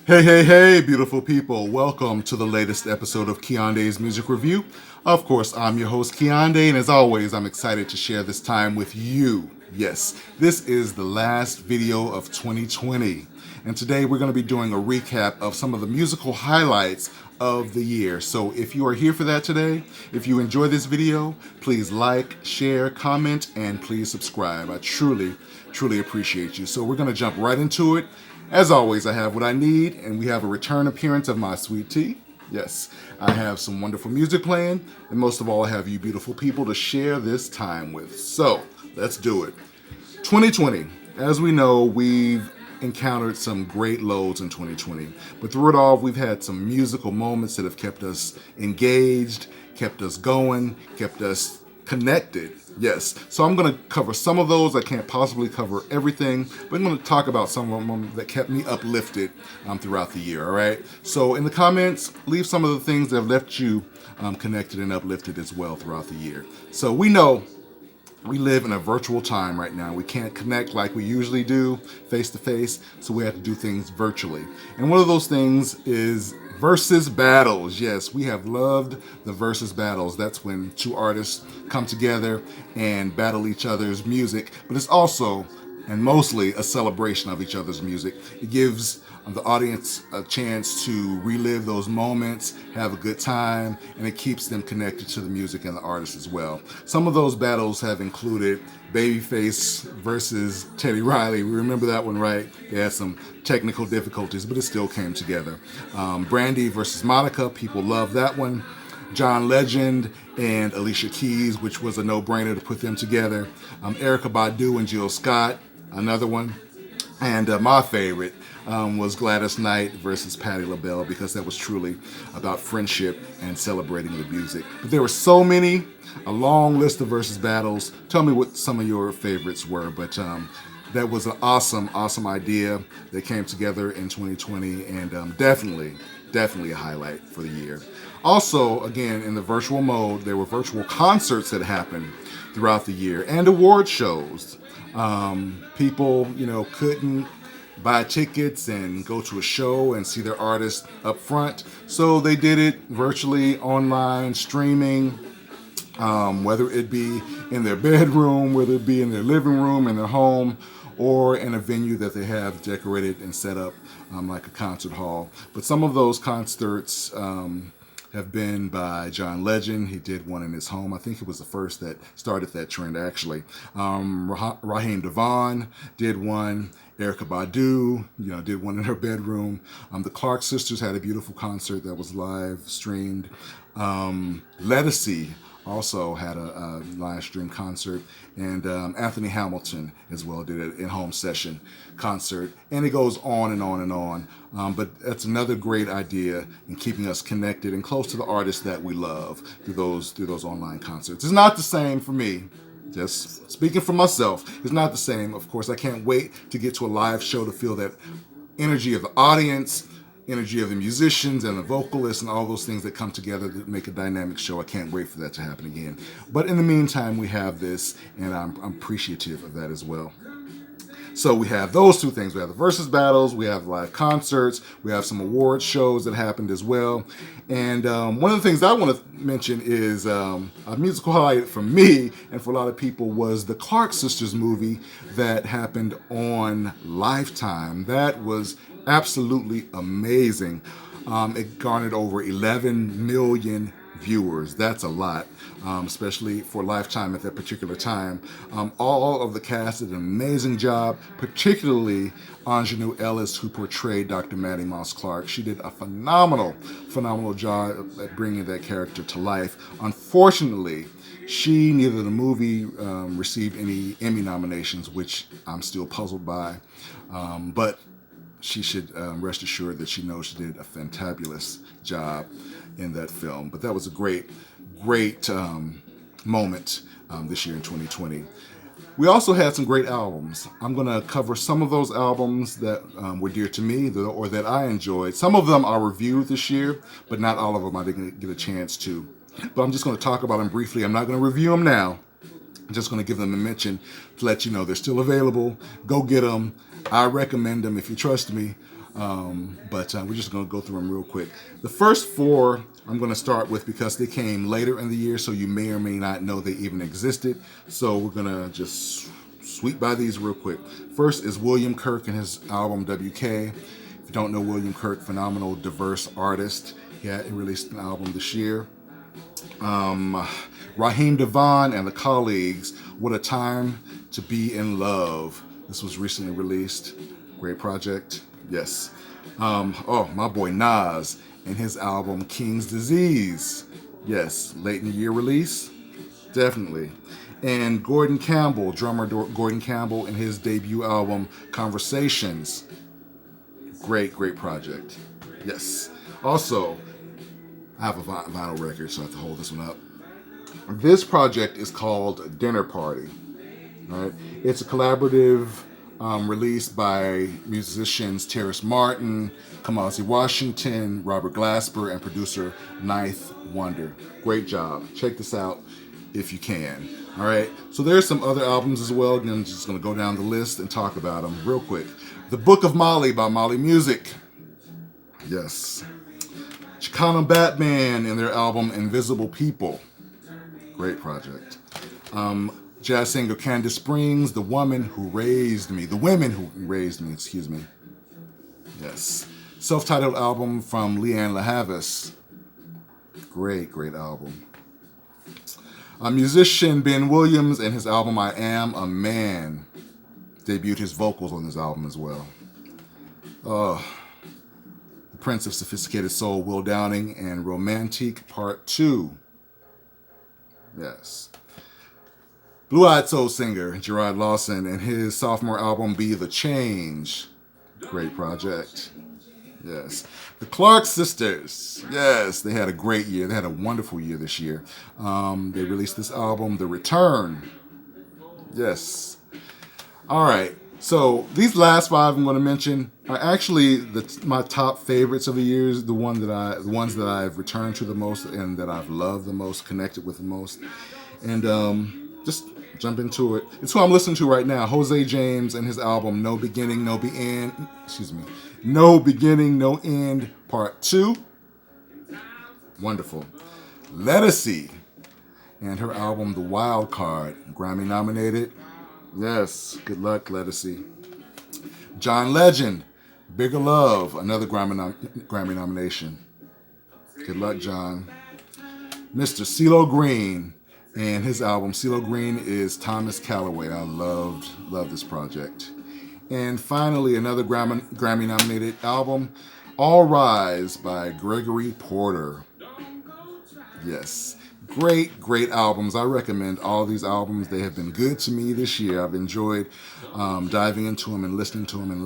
Hey, hey, hey, beautiful people. Welcome to the latest episode of Kiande's Music Review. Of course, I'm your host, Kiande, and as always, I'm excited to share this time with you. Yes, this is the last video of 2020, and today we're going to be doing a recap of some of the musical highlights of the year. So if you are here for that today, if you enjoy this video, please like, share, comment, and please subscribe. I truly appreciate you. So we're going to jump right into it. As always, I have what I need, and we have a return appearance of my sweet tea. Yes, I have some wonderful music playing, and most of all, I have you beautiful people to share this time with. So, let's do it. 2020, as we know, we've encountered some great lows in 2020, but through it all, we've had some musical moments that have kept us engaged, kept us going, kept us connected. Yes, so I'm going to cover some of those. I can't possibly cover everything, but I'm going to talk about some of them that kept me uplifted throughout the year, all right? So in the comments, leave some of the things that have left you connected and uplifted as well throughout the year. So we know we live in a virtual time right now. We can't connect like we usually do face to face, so we have to do things virtually. And one of those things is versus battles. Yes, we have loved the versus battles. That's when two artists come together and battle each other's music, but it's also and mostly a celebration of each other's music. It gives the audience a chance to relive those moments, have a good time, and it keeps them connected to the music and the artist as well. Some of those battles have included Babyface versus Teddy Riley. We remember that one, right? They had some technical difficulties, but it still came together. Brandy versus Monica, people love that one. John Legend and Alicia Keys, which was a no-brainer to put them together. Erykah Badu and Jill Scott, another one. And my favorite was Gladys Knight versus Patti LaBelle, because that was truly about friendship and celebrating the music. But there were so many, a long list of versus battles. Tell me what some of your favorites were, but that was an awesome idea that came together in 2020, and definitely a highlight for the year. Also, again, in the virtual mode, there were virtual concerts that happened throughout the year and award shows. People, couldn't buy tickets and go to a show and see their artist up front, so they did it virtually, online, streaming, whether it be in their bedroom, whether it be in their living room, in their home, or in a venue that they have decorated and set up like a concert hall. But some of those concerts have been by John Legend. He did one in his home. I think he was the first that started that trend, actually. Raheem DeVaughn did one. Erykah Badu, did one in her bedroom. The Clark sisters had a beautiful concert that was live streamed. Ledisi also had a live stream concert, and Anthony Hamilton as well did an in-home session concert, and it goes on and on and on. But that's another great idea in keeping us connected and close to the artists that we love through those online concerts. It's not the same for me. Just speaking for myself, it's not the same. Of course, I can't wait to get to a live show to feel that energy of the audience, energy of the musicians and the vocalists and all those things that come together to make a dynamic show. I can't wait for that to happen again. But in the meantime, we have this, and I'm appreciative of that as well. So we have those two things. We have the versus battles, we have live concerts, we have some award shows that happened as well. And one of the things I want to mention is a musical highlight for me and for a lot of people was the Clark sisters movie that happened on Lifetime. That was absolutely amazing. It garnered over 11 million viewers. That's a lot, especially for Lifetime at that particular time. All of the cast did an amazing job, particularly Ingenue Ellis, who portrayed Dr. Maddie Moss Clark. She did a phenomenal job at bringing that character to life. Unfortunately, neither the movie received any Emmy nominations, which I'm still puzzled by, but she should rest assured that she knows she did a fantabulous job in that film. But that was a great moment this year in 2020. We also had some great albums. I'm going to cover some of those albums that were dear to me or that I enjoyed. Some of them I reviewed this year, but not all of them I didn't get a chance to. But I'm just going to talk about them briefly. I'm not going to review them now. I'm just going to give them a mention to let you know they're still available. Go get them. I recommend them if you trust me. But we're just going to go through them real quick. The first four I'm going to start with because they came later in the year, so you may or may not know they even existed. So we're going to just sweep by these real quick. First is William Kirk and his album WK. If you don't know William Kirk, phenomenal, diverse artist. He released an album this year. Raheem Devon and the Colleagues, What a Time to Be in Love. This was recently released. Great project. Yes. My boy Nas and his album King's Disease. Yes, late in the year release. Definitely. And Gordon Campbell, drummer Gordon Campbell, and his debut album Conversations. Great project. Yes. Also, I have a vinyl record, so I have to hold this one up. This project is called Dinner Party. All right? It's a collaborative released by musicians Terrace Martin, Kamasi Washington, Robert Glasper, and producer Ninth Wonder. Great job. Check this out if you can. All right. So there's some other albums as well. And I'm just going to go down the list and talk about them real quick. The Book of Molly by Molly Music. Yes. Chicano Batman and their album Invisible People. Great project. Jazz singer Candace Springs, The Women Who Raised Me. The Women Who Raised Me, excuse me. Yes. Self-titled album from Leanne LaHavis. Great album. Musician Ben Williams and his album I Am a Man. Debuted his vocals on this album as well. The Prince of Sophisticated Soul, Will Downing, and Romantique Part 2. Yes. Blue-Eyed Soul singer Gerard Lawson and his sophomore album Be the Change. Great project. Yes. The Clark Sisters. Yes, they had a great year. They had a wonderful year this year. They released this album, The Return. Yes. All right. So these last five I'm going to mention are actually my top favorites of the years. The ones that I've returned to the most and that I've loved the most, connected with the most, and just jump into it. It's who I'm listening to right now. Jose James and his album No Beginning, No End, Part 2. Wonderful. Lettucey and her album The Wild Card, Grammy nominated. Yes, good luck, Lettucey. John Legend, Bigger Love, another Grammy nomination. Good luck, John. Mr. CeeLo Green and his album CeeLo Green is Thomas Calloway. I love this project. And finally, another Grammy nominated album, All Rise by Gregory Porter. Yes. Great albums. I recommend all these albums. They have been good to me this year. I've enjoyed diving into them and listening to them and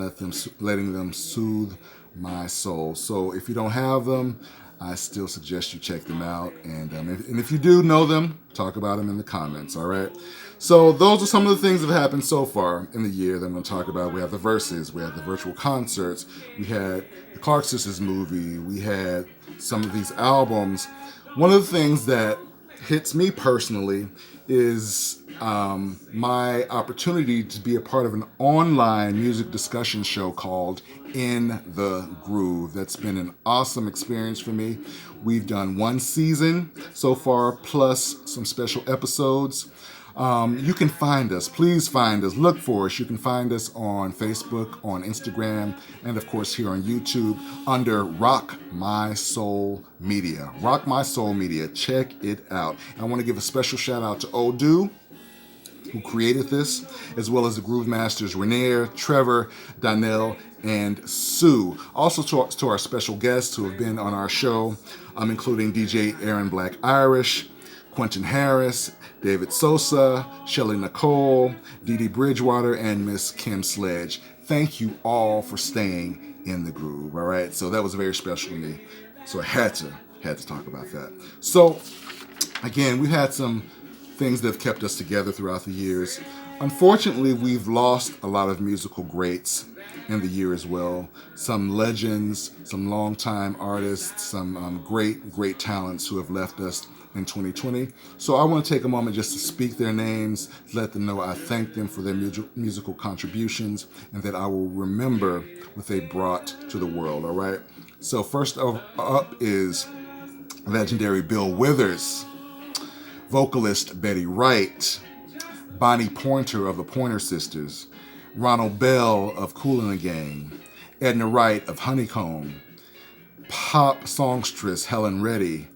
letting them soothe my soul. So if you don't have them, I still suggest you check them out. And if you do know them, talk about them in the comments, all right? So those are some of the things that have happened so far in the year that I'm going to talk about. We have the Verses. We have the virtual concerts. We had the Clark Sisters movie. We had some of these albums. One of the things that hits me personally is my opportunity to be a part of an online music discussion show called In the Groove. That's been an awesome experience for me. We've done one season so far, plus some special episodes. You can find us. Please find us. Look for us. You can find us on Facebook, on Instagram, and of course here on YouTube under Rock My Soul Media. Rock My Soul Media. Check it out. I want to give a special shout out to Odu, who created this, as well as the Groove Masters, Rainier, Trevor, Donnell, and Sue. Also to our special guests who have been on our show, including DJ Aaron Black Irish, Quentin Harris, David Sosa, Shelly Nicole, Dee Dee Bridgewater, and Miss Kim Sledge. Thank you all for staying in the groove, all right? So that was very special to me. So I had to talk about that. So again, we've had some things that have kept us together throughout the years. Unfortunately, we've lost a lot of musical greats in the year as well. Some legends, some longtime artists, some great talents who have left us in 2020. So I want to take a moment just to speak their names, let them know I thank them for their musical contributions, and that I will remember what they brought to the world, all right? So first up is legendary Bill Withers, vocalist Betty Wright, Bonnie Pointer of the Pointer Sisters, Ronald Bell of Kool and the Gang, Edna Wright of Honeycomb, pop songstress Helen Reddy,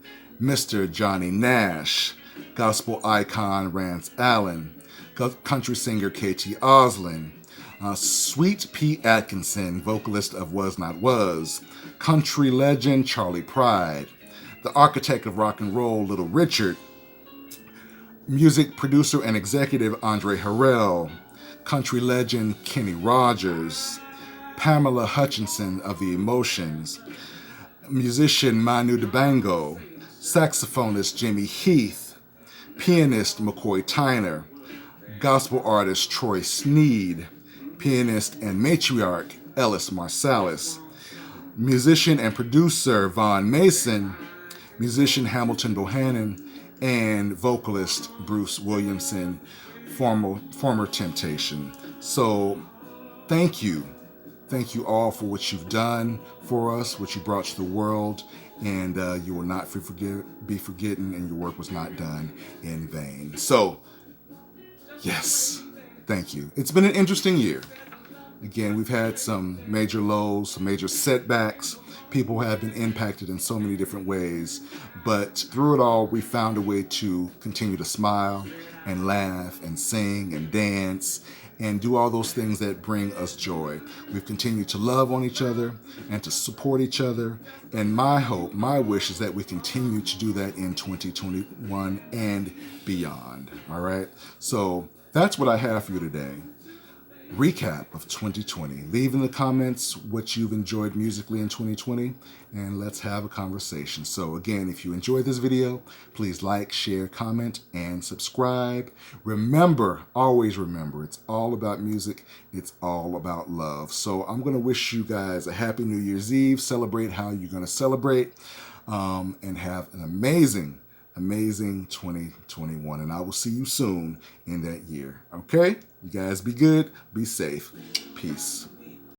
Mr. Johnny Nash, gospel icon Rance Allen, country singer KT Oslin, Sweet Pea Atkinson, vocalist of Was Not Was, country legend Charlie Pride, the architect of rock and roll Little Richard, music producer and executive Andre Harrell, country legend Kenny Rogers, Pamela Hutchinson of The Emotions, musician Manu Dibango, saxophonist Jimmy Heath, pianist McCoy Tyner, gospel artist Troy Sneed, pianist and matriarch Ellis Marsalis, musician and producer Vaughn Mason, musician Hamilton Bohannon, and vocalist Bruce Williamson, former Temptation. So thank you. Thank you all for what you've done for us, what you brought to the world, and you will not be forgotten, and your work was not done in vain. So, yes, thank you. It's been an interesting year. Again, we've had some major lows, some major setbacks. People have been impacted in so many different ways, but through it all, we found a way to continue to smile and laugh and sing and dance and do all those things that bring us joy. We've continued to love on each other and to support each other. And my hope, my wish is that we continue to do that in 2021 and beyond. All right. So that's what I have for you today. Recap of 2020. Leave in the comments what you've enjoyed musically in 2020, and let's have a conversation. So again, if you enjoyed this video, please like, share, comment, and subscribe. Remember, always remember, it's all about music. It's all about love. So I'm going to wish you guys a happy New Year's Eve. Celebrate how you're going to celebrate, and have an amazing 2021, and I will see you soon in that year. Okay? You guys be good, be safe. Peace.